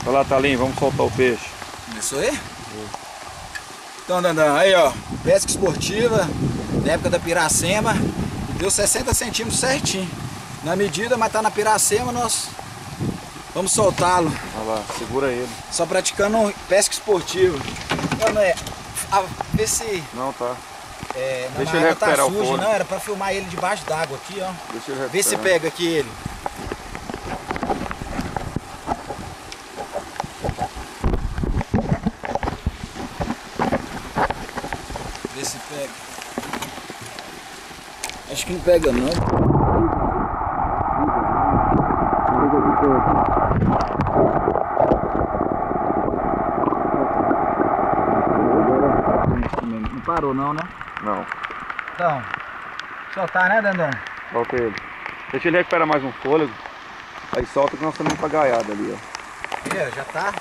Vai lá, Thalinho, vamos soltar o peixe. Começou aí? Então, Dandan, aí ó, pesca esportiva, na época da Piracema, deu 60 centímetros certinho. Na medida, mas tá na Piracema, nós vamos soltá-lo. Olha lá, segura ele. Só praticando pesca esportiva. Vê se... Não, tá. Deixa ele recuperar tá o sujo, fôlego. não, era pra filmar ele debaixo d'água aqui, ó. Deixa ele recuperar. Vê se pega aqui ele. Vê se pega. Acho que não pega não. Não parou não, né? Não. Então, soltar, né, Dandan? Solta ele. Deixa ele recuperar mais um fôlego. Aí solta que nós estamos pra gaiada ali, ó. Aí, ó, já tá.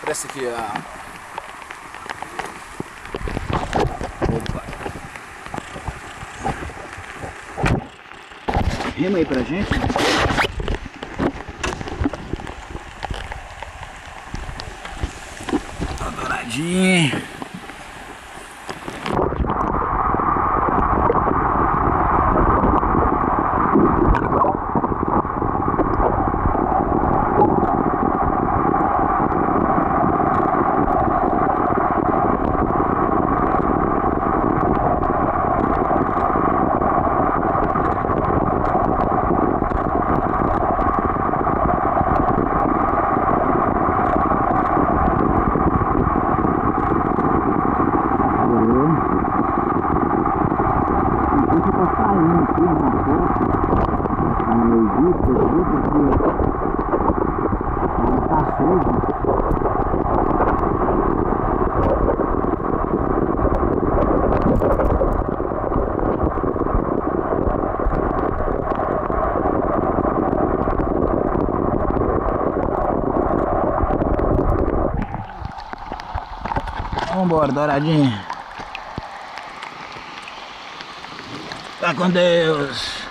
Presta aqui, ó. Opa. Rema aí pra gente. Tá douradinho. Vambora, douradinho. Tá com Deus.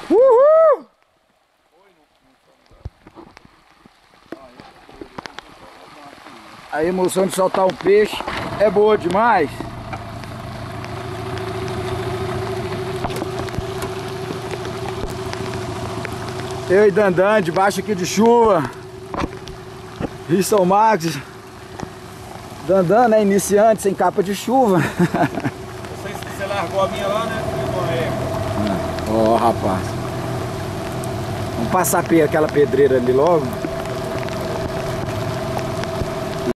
Uhul! A emoção de soltar um peixe é boa demais. Eu e Dandan debaixo aqui de chuva. Rio São Marcos. Dandan, né? Iniciante, sem capa de chuva. Você largou a minha lá, né? Ó, rapaz. Vamos passar aquela pedreira ali logo.